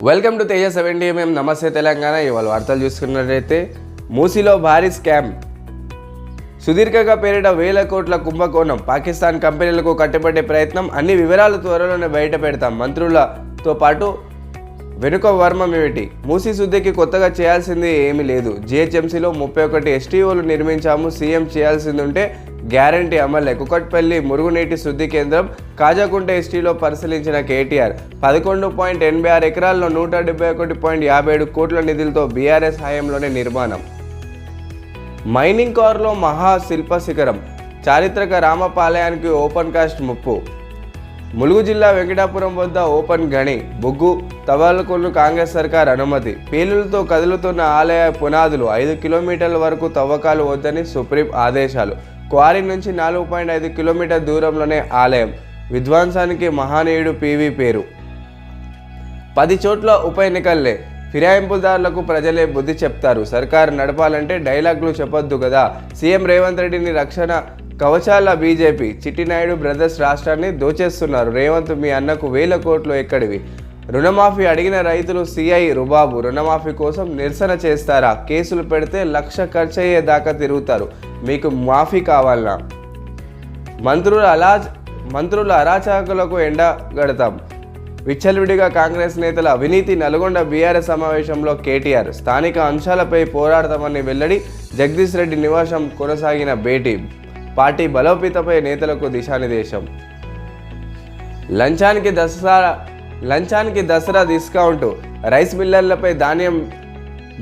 Welcome to Teja 70mm. నమస్తే తెలంగాణ. ఇవాళ వార్తలు చూసుకున్నట్లయితే మూసీలో భారీ స్కామ్, సుదీర్ఘంగా పేరిట వేల కోట్ల కుంభకోణం, పాకిస్తాన్ కంపెనీలకు కట్టుబడే ప్రయత్నం. అన్ని వివరాలు త్వరలోనే బయట పెడతాం. మంత్రులతో పాటు వెనుక వర్మం ఏమిటి? మూసీ శుద్ధికి కొత్తగా చేయాల్సింది ఏమీ లేదు. జిహెచ్ఎంసీలో 31 STOలు నిర్మించాము. సీఎం చేయాల్సింది ఉంటే గ్యారంటీ అమలే. కుకట్పల్లి మురుగునీటి శుద్ధి కేంద్రం, కాజాకుంట ఎస్టీలో పరిశీలించిన కేటీఆర్. 11.86 ఎకరాల్లో 171.57 కోట్ల నిధులతో బీఆర్ఎస్ హయాంలోనే నిర్మాణం. మైనింగ్ కారులో మహా శిల్ప శిఖరం, చారిత్రక రామపాలయానికి ఓపెన్ కాస్ట్ ముప్పు. ములుగు జిల్లా వెంకటాపురం వద్ద ఓపెన్ గణి, బొగ్గు తవ్వకాలకు కాంగ్రెస్ సర్కార్ అనుమతి. పేలులతో కదులుతున్న ఆలయ పునాదులు, 5 కిలోమీటర్ల వరకు తవ్వకాలు వద్దని సుప్రీం ఆదేశాలు. క్వారీ నుంచి 4.5 కిలోమీటర్ దూరంలోనే ఆలయం. విధ్వంసానికి మహానీయుడు పివి పేరు. 10 చోట్ల ఉప ఎన్నికల్లే, ఫిరాయింపుదారులకు ప్రజలే బుద్ధి చెప్తారు. సర్కారు నడపాలంటే డైలాగులు చెప్పొద్దు కదా. సీఎం రేవంత్ రెడ్డిని రక్షణ కవచాల బీజేపీ. చిట్టినాయుడు బ్రదర్స్ రాష్ట్రాన్ని దోచేస్తున్నారు. రేవంత్ మీ అన్నకు వేల కోట్లు ఎక్కడివి? రుణమాఫీ అడిగిన రైతులు సిఐ రుబాబు. రుణమాఫీ కోసం నిరసన చేస్తారా? కేసులు పెడితే 1,00,000 ఖర్చు అయ్యేదాకా తిరుగుతారు. మీకు మాఫీ కావాలనా? మంత్రుల అరాచకులకు ఎండగడతాం. విచ్చలవిడిగా కాంగ్రెస్ నేతల అవినీతి. నల్గొండ బీఆర్ఎస్ సమావేశంలో కేటీఆర్. స్థానిక అంశాలపై పోరాడతామని వెల్లడి. జగదీష్ రెడ్డి నివాసం కొనసాగిన భేటీ. పార్టీ బలోపేతపై నేతలకు దిశానిర్దేశం. లంచానికి దసరా డిస్కౌంట్. రైస్ మిల్లర్లపై ధాన్యం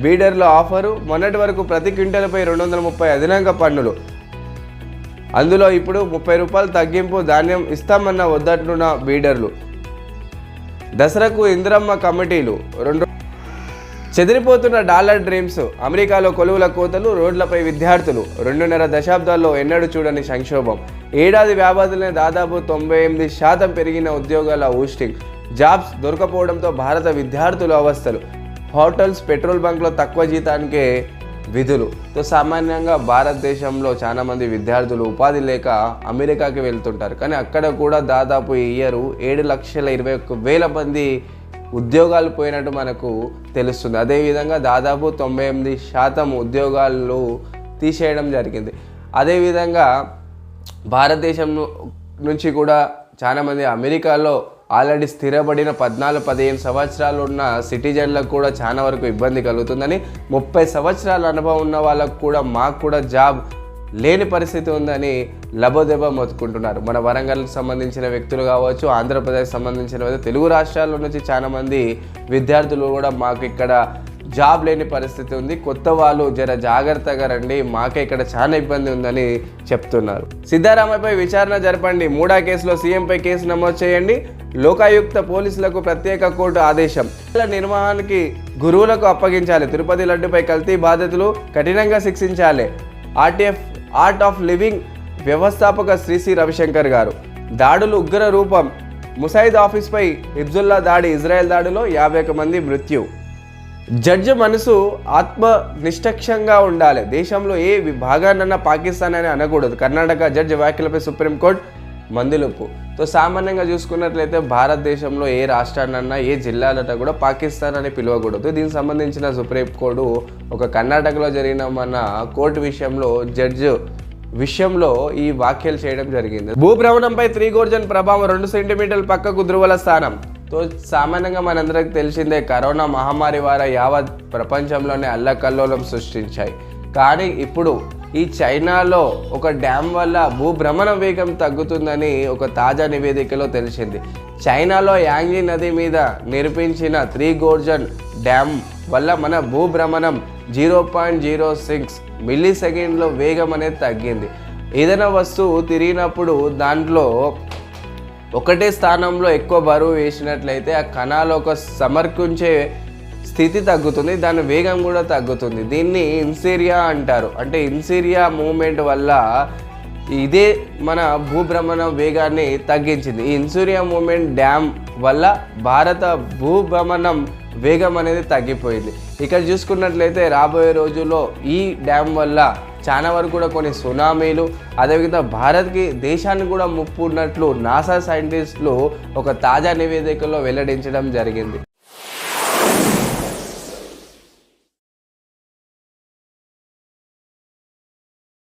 బీడర్ల ఆఫరు. మొన్నటి వరకు ప్రతి క్వింటల్పై 230 అదనంగా పన్నులు. అందులో ఇప్పుడు 30 రూపాయలు తగ్గింపు. ధాన్యం ఇస్తామన్న వద్దట్లున్న బీడర్లు. దసరాకు ఇందిరమ్మ కమిటీలు. చెదిరిపోతున్న డాలర్ డ్రీమ్స్. అమెరికాలో కొలువుల కోతలు, రోడ్లపై విద్యార్థులు. 2.5 దశాబ్దాల్లో ఎన్నడూ చూడని సంక్షోభం. ఏడాది వ్యవధిలోనే దాదాపు 98% పెరిగిన ఉద్యోగాల ఊస్టింగ్. జాబ్స్ దొరకపోవడంతో భారత విద్యార్థుల అవస్థలు. హోటల్స్, పెట్రోల్ బంక్లో తక్కువ జీతానికే విధులు. సామాన్యంగా భారతదేశంలో చాలామంది విద్యార్థులు ఉపాధి లేక అమెరికాకి వెళ్తుంటారు. కానీ అక్కడ కూడా దాదాపు ఈ ఇయర్ 7,21,000 మంది ఉద్యోగాలు పోయినట్టు మనకు తెలుస్తుంది. అదేవిధంగా దాదాపు 98% ఉద్యోగాలు తీసేయడం జరిగింది. అదేవిధంగా భారతదేశం నుంచి కూడా చాలామంది అమెరికాలో ఆల్రెడీ స్థిరపడిన 14-15 సంవత్సరాలు ఉన్న సిటిజన్లకు కూడా చాలా వరకు ఇబ్బంది కలుగుతుందని, 30 సంవత్సరాల అనుభవం ఉన్న వాళ్ళకు కూడా మాకు కూడా జాబ్ లేని పరిస్థితి ఉందని లబోదెబ మొత్తుకుంటున్నారు. మన వరంగల్కి సంబంధించిన వ్యక్తులు కావచ్చు, ఆంధ్రప్రదేశ్ సంబంధించిన తెలుగు రాష్ట్రాల నుంచి చాలామంది విద్యార్థులు కూడా మాకు ఇక్కడ జాబ్ లేని పరిస్థితి ఉంది, కొత్త వాళ్ళు జర జాగ్రత్తగా రండి, మాకే ఇక్కడ చాలా ఇబ్బంది ఉందని చెప్తున్నారు. సిద్ధారామయ్యపై విచారణ జరపండి. మూడా కేసులో సీఎంపై కేసు నమోదు చేయండి. లోకాయుక్త పోలీసులకు ప్రత్యేక కోర్టు ఆదేశం. నిర్వహణకి గురువులకు అప్పగించాలి. తిరుపతి లడ్డుపై కల్తీ బాధితులు కఠినంగా శిక్షించాలి. ఆర్ట్ ఆఫ్ లివింగ్ వ్యవస్థాపక శ్రీ రవిశంకర్ గారు. దాడులు ఉగ్ర రూపం. ముసైద్ ఆఫీస్పై హిజ్బుల్లా దాడి. ఇజ్రాయెల్ దాడిలో 51 మంది మృత్యు. జడ్జి మనసు ఆత్మనిష్టంగా ఉండాలి. దేశంలో ఏ విభాగాన్నన్నా పాకిస్తాన్ అని అనకూడదు. కర్ణాటక జడ్జి వ్యాఖ్యలపై సుప్రీంకోర్టు మందులుపు. సామాన్యంగా చూసుకున్నట్లయితే భారతదేశంలో ఏ రాష్ట్రాన్నన్నా ఏ జిల్లాలట కూడా పాకిస్తాన్ అని పిలవకూడదు. దీనికి సంబంధించిన సుప్రీంకోర్టు ఒక కర్ణాటకలో జరిగిన మన కోర్టు విషయంలో ఈ వ్యాఖ్యలు చేయడం జరిగింది. భూభ్రమణంపై త్రిగోర్జన్ ప్రభావం. 2 సెంటీమీటర్ల పక్కకు ధ్రువల స్థానం. సామాన్యంగా మనందరికి తెలిసిందే, కరోనా మహమ్మారి వారా యావత్ ప్రపంచంలోనే అల్లకల్లోలం సృష్టించాయి. కానీ ఇప్పుడు ఈ చైనాలో ఒక డ్యామ్ వల్ల భూభ్రమణ వేగం తగ్గుతుందని ఒక తాజా నివేదికలో తెలిసింది. చైనాలో యాంగ్జీ నది మీద నిర్మించిన త్రిగోర్జన్ డ్యామ్ వల్ల మన భూభ్రమణం 0.06 మిల్లీ సెకండ్లో వేగం అనేది తగ్గింది. ఏదైనా వస్తువు తిరిగినప్పుడు దాంట్లో ఒకటే స్థానంలో ఎక్కువ బరువు వేసినట్లయితే ఆ కణాలు ఒక సమర్పించే స్థితి తగ్గుతుంది, దాని వేగం కూడా తగ్గుతుంది. దీన్ని ఇన్సీరియా అంటారు. అంటే ఇన్సీరియా మూమెంట్ వల్ల ఇదే మన భూభ్రమణ వేగాన్ని తగ్గించింది. ఈ ఇన్సీరియా మూమెంట్ డ్యామ్ వల్ల భారత భూభ్రమణం వేగం అనేది తగ్గిపోయింది. ఇక్కడ చూసుకున్నట్లయితే రాబోయే రోజుల్లో ఈ డ్యామ్ వల్ల చాలా వరకు కూడా కొన్ని సునామీలు, అదేవిధంగా భారత్కి దేశాన్ని కూడా ముప్పు ఉన్నట్లు నాసా సైంటిస్టులు ఒక తాజా నివేదికలో వెల్లడించడం జరిగింది.